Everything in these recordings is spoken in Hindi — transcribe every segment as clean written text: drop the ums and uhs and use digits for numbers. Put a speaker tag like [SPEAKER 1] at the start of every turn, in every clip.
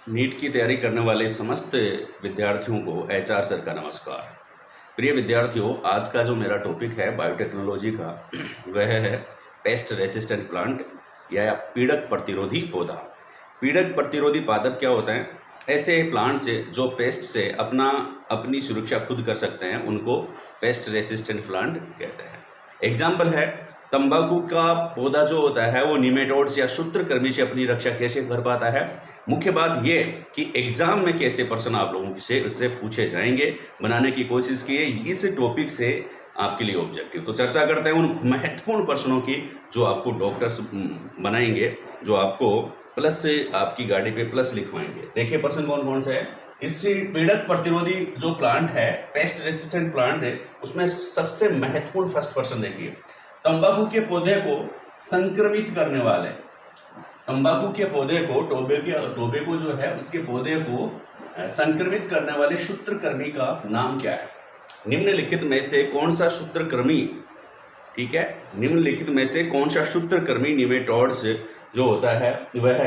[SPEAKER 1] नीट की तैयारी करने वाले समस्त विद्यार्थियों को एचआर सर का नमस्कार। प्रिय विद्यार्थियों, आज का जो मेरा टॉपिक है बायोटेक्नोलॉजी का वह है पेस्ट रेसिस्टेंट प्लांट या पीड़क प्रतिरोधी पौधा। पीड़क प्रतिरोधी पादप क्या होता है? ऐसे प्लांट से जो पेस्ट से अपनी सुरक्षा खुद कर सकते हैं उनको पेस्ट रेसिस्टेंट प्लांट कहते हैं। एग्जाम्पल है, तंबाकू का पौधा जो होता है वो निमेटोड्स या सूत्रकृमि से अपनी रक्षा कैसे कर पाता है। मुख्य बात ये कि एग्जाम में कैसे प्रश्न आप लोगों से उससे पूछे जाएंगे, बनाने की कोशिश किए इस टॉपिक से आपके लिए ऑब्जेक्टिव। तो चर्चा करते हैं उन महत्वपूर्ण प्रश्नों की जो आपको डॉक्टर्स बनाएंगे, जो आपको प्लस से आपकी गाड़ी पे प्लस लिखवाएंगे। देखिए प्रश्न कौन कौन से है। इस पीड़क प्रतिरोधी जो प्लांट है, पेस्ट रेसिस्टेंट प्लांट है, उसमें सबसे महत्वपूर्ण फर्स्ट प्रश्न देखिए, तंबाकू के पौधे को संक्रमित करने वाले, तंबाकू के पौधे को टोबैको जो है उसके पौधे को संक्रमित करने वाले सूत्रकृमि का नाम क्या है? निम्नलिखित में से कौन सा सूत्रकृमि, ठीक है, निम्नलिखित में से कौन सा सूत्रकृमि निमेटोड्स जो होता है वह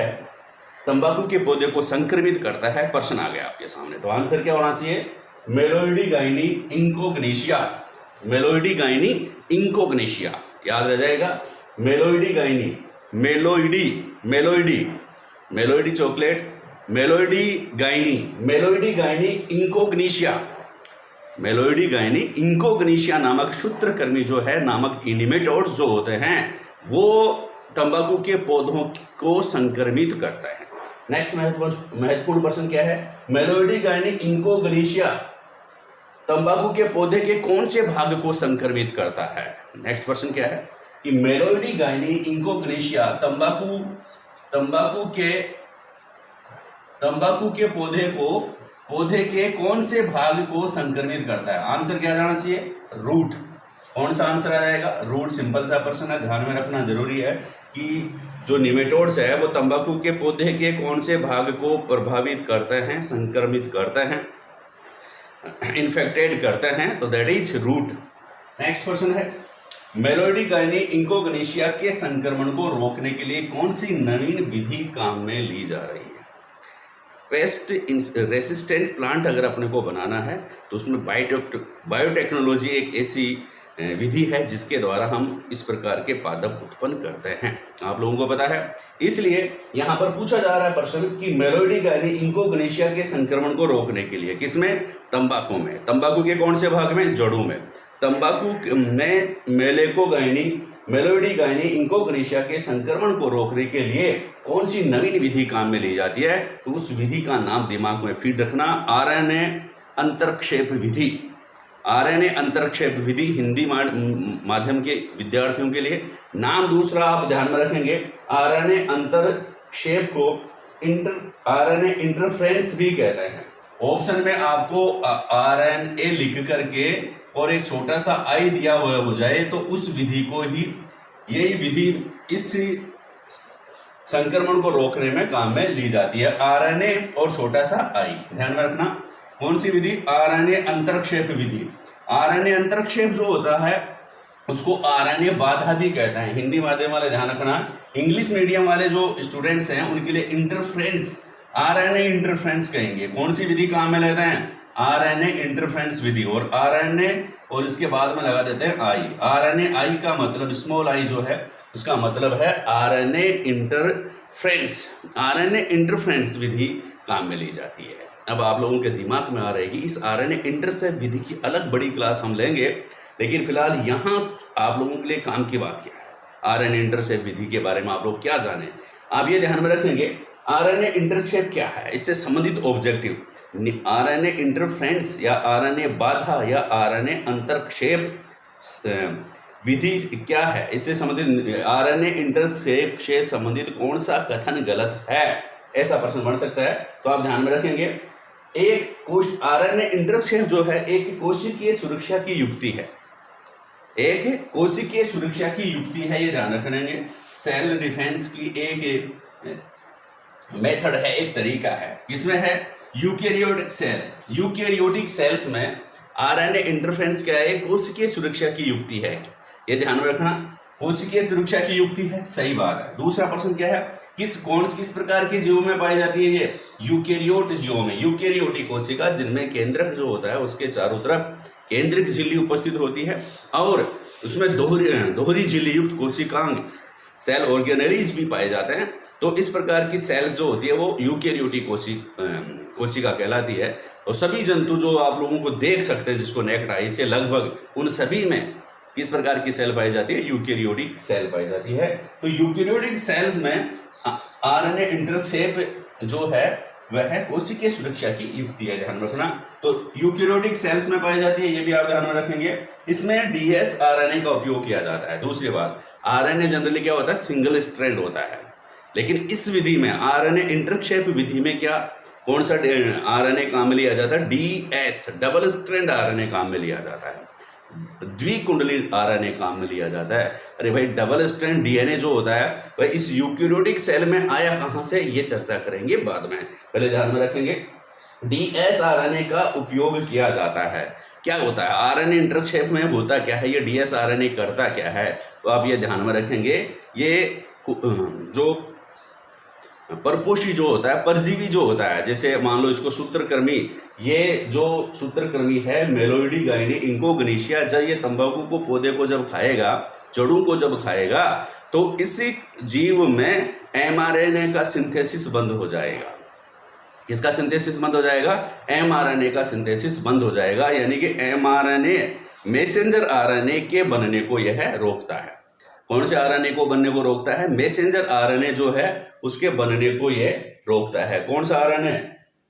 [SPEAKER 1] तंबाकू के पौधे को संक्रमित करता है? प्रश्न आ गया आपके सामने। तो आंसर क्या होना चाहिए? मेलोइडीगाइनी इंकोग्नेशिया। मेलोइडीगाइनी इंकोग्नेशिया याद रह जाएगा। मेलोइडीगाइनी, मेलोइडी चॉकलेट, मेलोइडीगाइनी इंकोग्नेशिया, मेलोइडीगाइनी इंकोग्नेशिया नामक सूत्रकृमि जो है, नामक निमेटोड्स जो होते हैं वो तंबाकू के पौधों को संक्रमित करता है। नेक्स्ट महत्वपूर्ण प्रश्न क्या है? मेलोइडीगाइनी इंकोग्नेशिया तंबाकू के पौधे के कौन से भाग को संक्रमित करता है? नेक्स्ट प्रश्न क्या है कि मेलोइडीगाइनी इंकोग्नेशिया तंबाकू के पौधे के कौन से भाग को संक्रमित करता है? आंसर क्या जाना चाहिए? रूट। कौन सा आंसर आ जाएगा? रूट। सिंपल सा प्रश्न है, ध्यान में रखना जरूरी है कि जो निमेटोड्स है वो तंबाकू के पौधे के कौन से भाग को प्रभावित करते हैं, संक्रमित करते हैं, इन्फेक्टेड करते हैं, तो that is root. Next question है, मेलोइडीगाइनी इंकोग्नेशिया के संक्रमण को रोकने के लिए कौन सी नवीन विधि काम में ली जा रही है? पेस्ट रेसिस्टेंट प्लांट अगर अपने को बनाना है तो उसमें बायोटेक्नोलॉजी एक ऐसी विधि है जिसके द्वारा हम इस प्रकार के पादप उत्पन्न करते हैं। आप लोगों को पता है, इसलिए यहाँ पर पूछा जा रहा है प्रश्न कि मेलोइडीगाइनी इंकोग्नेशिया के संक्रमण को रोकने के लिए किसमें? तंबाकू में। तंबाकू के कौन से भाग में? जड़ों में। तंबाकू में मेलोइडीगाइनी इंकोग्नेशिया के संक्रमण को रोकने के लिए कौन सी नवीन विधि काम में ली जाती है? तो उस विधि का नाम दिमाग में फीड रखना, आरएनए अंतरक्षेप विधि। आरएनए अंतरक्षेप विधि हिंदी माध्यम के विद्यार्थियों के लिए। नाम दूसरा आप ध्यान में रखेंगे, आरएनए अंतरक्षेप को आरएनए इंटरफ्रेंस भी कहते हैं। ऑप्शन में आपको आरएनए लिख करके और एक छोटा सा आई दिया हुआ हो जाए तो उस विधि को ही, यही विधि इस संक्रमण को रोकने में काम में ली जाती है। आरएनए और छोटा सा आई, ध्यान में रखना। कौन सी विधि? आरएनए अंतरक्षेप विधि। आरएनए अंतरक्षेप जो होता है उसको आरएनए बाधा भी कहते हैं। हिंदी माध्यम वाले ध्यान रखना, इंग्लिश मीडियम वाले जो स्टूडेंट्स हैं उनके लिए इंटरफ्रेंस, आरएनए इंटरफ्रेंस कहेंगे। कौन सी विधि काम में लेते हैं? आरएनए इंटरफ्रेंस विधि। और आरएनए और इसके बाद में लगा देते हैं आई। आरएनए आई का मतलब, स्मॉल आई जो है उसका मतलब है आरएनए इंटरफ्रेंस। आरएनए इंटरफ्रेंस विधि काम में ली जाती है। अब आप लोगों के दिमाग में आ रहेगी इस आरएनए इंटरसेप विधि की अलग बड़ी क्लास हम लेंगे, लेकिन फिलहाल यहाँ आप लोगों के लिए काम की बात क्या है, आरएनए इंटरसेप विधि के बारे में आप लोग क्या जाने। आप ये ध्यान में रखेंगे आरएनए इंटरसेप क्या है, इससे संबंधित ऑब्जेक्टिव, आरएनए इंटरफ्रेंस या आरएनए बाधा या आरएनए अंतरक्षेप विधि क्या है, इससे संबंधित आरएनए इंटरसेप से संबंधित कौन सा कथन गलत है, ऐसा प्रश्न बन सकता है। तो आप ध्यान में रखेंगे, एक आरएनए इंटरसेप जो है एक कोशिकीय सुरक्षा की युक्ति है, एक कोशिकीय सुरक्षा की युक्ति है, ये ध्यान रखेंगे। सेल डिफेंस की एक मेथड है, एक तरीका है। इसमें है यूकेरियोटिक सेल। यूकेरियोटिक सेल्स में आरएनए इंटरफेरेंस क्या है? कोशिकीय सुरक्षा की युक्ति है, ये ध्यान में रखना। कोशिकीय सुरक्षा की युक्ति है, सही बात है। दूसरा प्रश्न क्या है, किस प्रकार के जीवों में पाई जाती है ये, यूकेरियोट जीवों में, यूकेरियोटी कोशिका जिनमें केंद्रक जो होता है उसके चारों तरफ केंद्रिक झिल्ली उपस्थित होती है और उसमें दोहरी झिल्ली युक्त कोशिकांग सेल ऑर्गेनेलीज भी पाए जाते हैं। तो इस प्रकार की सेल्स जो होती है वो यूकेरियोटी कोशिका कहलाती है। और सभी जंतु जो आप लोगों को देख सकते हैं जिसको नेक्ड आई से, लगभग उन सभी में किस प्रकार की सेल पाई जाती है, यूकेरियोटिक सेल पाई जाती है। तो यूकेरियोटिक सेल्स में आरएनए इंटरसेप जो है वह कोशिकीय सुरक्षा की युक्ति है, ध्यान रखना। तो यूकेरियोटिक सेल्स में पाई जाती है, ये भी आप ध्यान में रखेंगे। इसमें डीएस आरएनए का उपयोग किया जाता है। दूसरी बात, आरएनए जनरली क्या होता है, सिंगल स्ट्रैंड होता है, लेकिन इस विधि में आरएनए इंटरसेप विधि में क्या, कौन सा आरएनए काम में लिया जाता है, डीएस डबल स्ट्रैंड आरएनए काम में लिया जाता है, द्विकुंडली आरएनए काम में लिया जाता है। अरे भाई, डबल स्ट्रैंड डीएनए जो होता है वह इस यूकेरियोटिक सेल में आया कहां से, ये चर्चा करेंगे बाद में। पहले ध्यान में रखेंगे डीएस आरएनए का उपयोग किया जाता है। क्या होता है आरएनए इंटरसेप में, होता क्या है ये, डीएस आरएनए करता क्या है, तो आप ये ध्यान में रखेंगे। ये जो परपोषी जो होता है, परजीवी जो होता है, जैसे मान लो इसको सूत्रकृमि, ये जो सूत्रकृमि है मेलोइडी गाइनी इंकोगनीशिया, जब ये तंबाकू को पौधे को जब खाएगा, जड़ों को जब खाएगा, तो इसी जीव में एमआरएनए का सिंथेसिस बंद हो जाएगा। किसका सिंथेसिस बंद हो जाएगा, एमआरएनए का सिंथेसिस बंद हो जाएगा, यानी कि एमआरएनए मैसेंजर आरएनए के बनने को यह रोकता है। कौन से आरएनए को बनने को रोकता है, मैसेंजर आरएनए जो है उसके बनने को ये रोकता है। कौन सा आरएनए,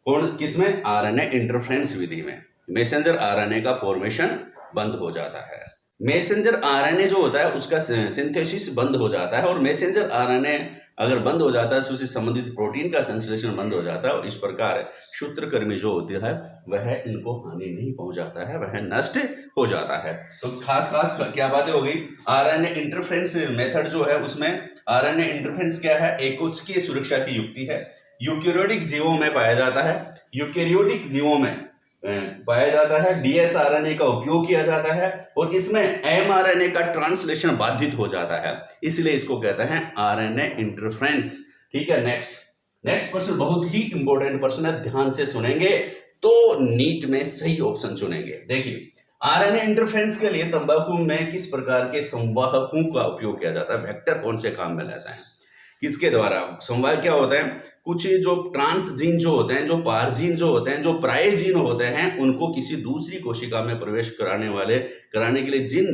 [SPEAKER 1] किसमें, आरएनए इंटरफेरेंस विधि में मैसेंजर आरएनए का फॉर्मेशन बंद हो जाता है। मैसेंजर आरएनए जो होता है उसका सिंथेसिस बंद हो जाता है, और मैसेंजर आरएनए अगर बंद हो जाता है तो उससे संबंधित प्रोटीन का संश्लेषण बंद हो जाता है, और इस प्रकार सूत्रकृमि जो होती है वह इनको हानि नहीं पहुंचाता है, वह नष्ट हो जाता है। तो खास क्या बातें हो गई, आरएनए इंटरफेरेंस मेथड जो है उसमें आरएनए इंटरफेरेंस क्या है, एक कोशिकीय सुरक्षा की युक्ति है, यूकेरियोटिक जीवों में पाया जाता है, यूकेरियोटिक जीवों में पाया जाता है, डीएस आरएनए का उपयोग किया जाता है, और इसमें एमआरएनए का ट्रांसलेशन बाधित हो जाता है, इसलिए इसको कहते हैं आरएनए इंटरफेरेंस। ठीक है, नेक्स्ट प्रश्न बहुत ही इंपॉर्टेंट प्रश्न है, ध्यान से सुनेंगे तो नीट में सही ऑप्शन चुनेंगे। देखिए, आरएनए इंटरफेरेंस के लिए तंबाकू में किस प्रकार के संवाहकों का उपयोग किया जाता है, वेक्टर कौन से काम में लेता है, किसके द्वारा संवाहक क्या होता है, कुछ जो ट्रांसजीन जो होते हैं, जो पारजीन जो होते हैं, जो प्रायजीन होते हैं, उनको किसी दूसरी कोशिका में प्रवेश कराने के लिए जिन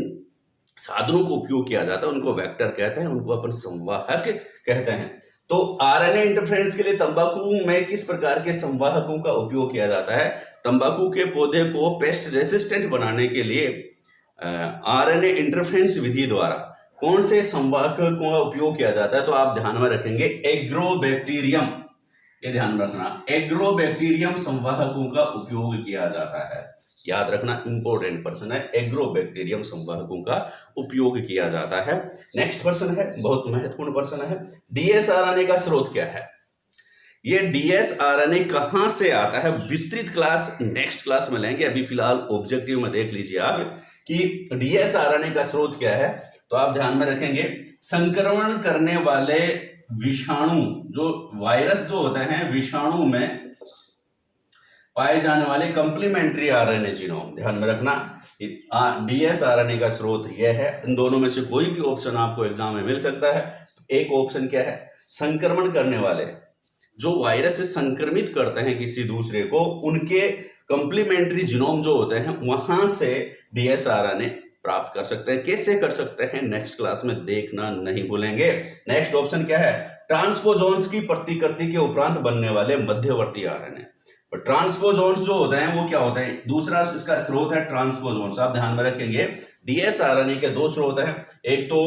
[SPEAKER 1] साधनों को उपयोग किया जाता है उनको वेक्टर कहते हैं, उनको अपन संवाहक कहते हैं। तो आरएनए इंटरफेरेंस के लिए तंबाकू में किस प्रकार के संवाहकों का उपयोग किया जाता है, तंबाकू के पौधे को पेस्ट रेसिस्टेंट बनाने के लिए आरएनए इंटरफेरेंस विधि द्वारा कौन से संवाहक का उपयोग किया जाता है, तो आप ध्यान में रखेंगे एग्रोबैक्टीरियम, ये ध्यान रखना, एग्रोबैक्टीरियम संवाहकों का उपयोग किया जाता है, याद रखना, इंपॉर्टेंट प्रश्न है, एग्रोबैक्टीरियम संवाहकों का उपयोग किया जाता है। नेक्स्ट प्रश्न है, बहुत महत्वपूर्ण प्रश्न है, डीएस आरएनए का स्रोत क्या है, ये डीएस आरएनए कहां से आता है, विस्तृत क्लास नेक्स्ट क्लास में लेंगे, अभी फिलहाल ऑब्जेक्टिव में देख लीजिए आप कि डीएस आरएनए का स्रोत क्या है। तो आप ध्यान में रखेंगे, संक्रमण करने वाले विषाणु, जो वायरस जो होते हैं, विषाणु में पाए जाने वाले कंप्लीमेंट्री आरएनए जीनोम, ध्यान में रखना, डीएस आरएनए का स्रोत यह है। इन दोनों में से कोई भी ऑप्शन आपको एग्जाम में मिल सकता है। एक ऑप्शन क्या है, संक्रमण करने वाले, जो वायरस से संक्रमित करते हैं किसी दूसरे को, उनके कंप्लीमेंट्री जीनोम जो होते हैं वहां से डीएस आरएनए प्राप्त कर सकते हैं। कैसे कर सकते हैं, नेक्स्ट क्लास में देखना नहीं भूलेंगे। नेक्स्ट ऑप्शन क्या है, ट्रांसपोजोन्स की प्रतिकृति के उपरांत बनने वाले मध्यवर्ती आरएनए। ट्रांसपोजोन्स जो होते हैं वो क्या होते हैं, दूसरा इसका स्रोत है ट्रांसपोजोन्स, आप ध्यान में रखेंगे। डीएस आरएनए के दो स्रोत हैं, एक तो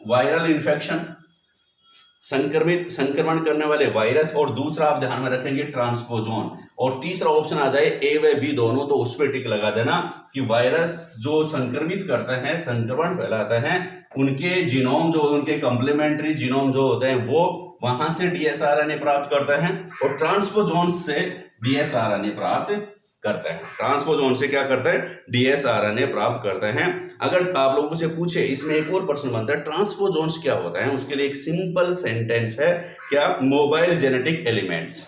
[SPEAKER 1] वायरल इन्फेक्शन, संक्रमण करने वाले वायरस, और दूसरा आप ध्यान में रखेंगे ट्रांसपोजोन, और तीसरा ऑप्शन आ जाए ए व बी दोनों, तो उस पर टिक लगा देना कि वायरस जो संक्रमित करते हैं, संक्रमण फैलाते हैं, उनके जीनोम जो, उनके कंप्लीमेंट्री जीनोम जो होते हैं वो वहां से डीएस आरएनए प्राप्त करते हैं, और ट्रांसपोजोन से डीएस आरएनए प्राप्त करते हैं। ट्रांसपोजोन से क्या करते हैं, dsRNA प्राप्त करते हैं। अगर आप लोगों से पूछे, इसमें एक और प्रश्न बनता है ट्रांसपोजोन्स क्या होता है, उसके लिए एक सिंपल सेंटेंस है, क्या, मोबाइल जेनेटिक एलिमेंट्स।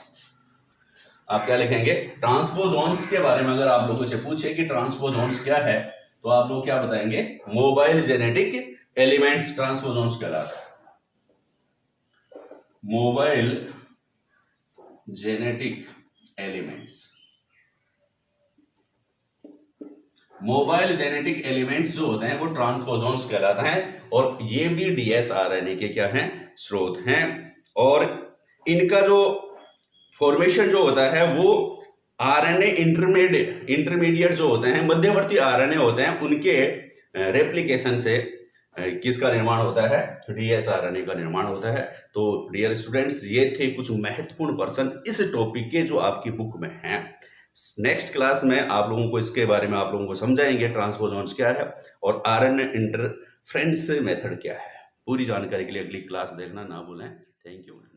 [SPEAKER 1] आप क्या लिखेंगे, ट्रांसपोजोन्स के बारे में अगर आप लोगों से पूछे कि ट्रांसपोजोन्स क्या है, तो आप लोग क्या बताएंगे, मोबाइल जेनेटिक एलिमेंट्स ट्रांसपोजोन्स कहलाता है। Mobile genetic elements, mobile genetic elements जो होते हैं वो ट्रांसपोजोन्स कहलाते हैं, और ये भी dsRNA के क्या हैं, स्रोत हैं। और इनका जो फॉर्मेशन जो होता है वो आरएनए इंटरमीडिएट जो होते हैं, मध्यवर्ती आरएनए होते हैं, उनके रेप्लिकेशन से किसका निर्माण होता है, dsRNA का निर्माण होता है। तो डियर स्टूडेंट्स, ये थे कुछ महत्वपूर्ण पर्सन इस टॉपिक के जो आपकी बुक में हैं। नेक्स्ट क्लास में आप लोगों को इसके बारे में आप लोगों को समझाएंगे ट्रांसपोजोन्स क्या है और आरएनए इंटरफेरेंस मेथड क्या है। पूरी जानकारी के लिए अगली क्लास देखना ना भूलें। Thank you.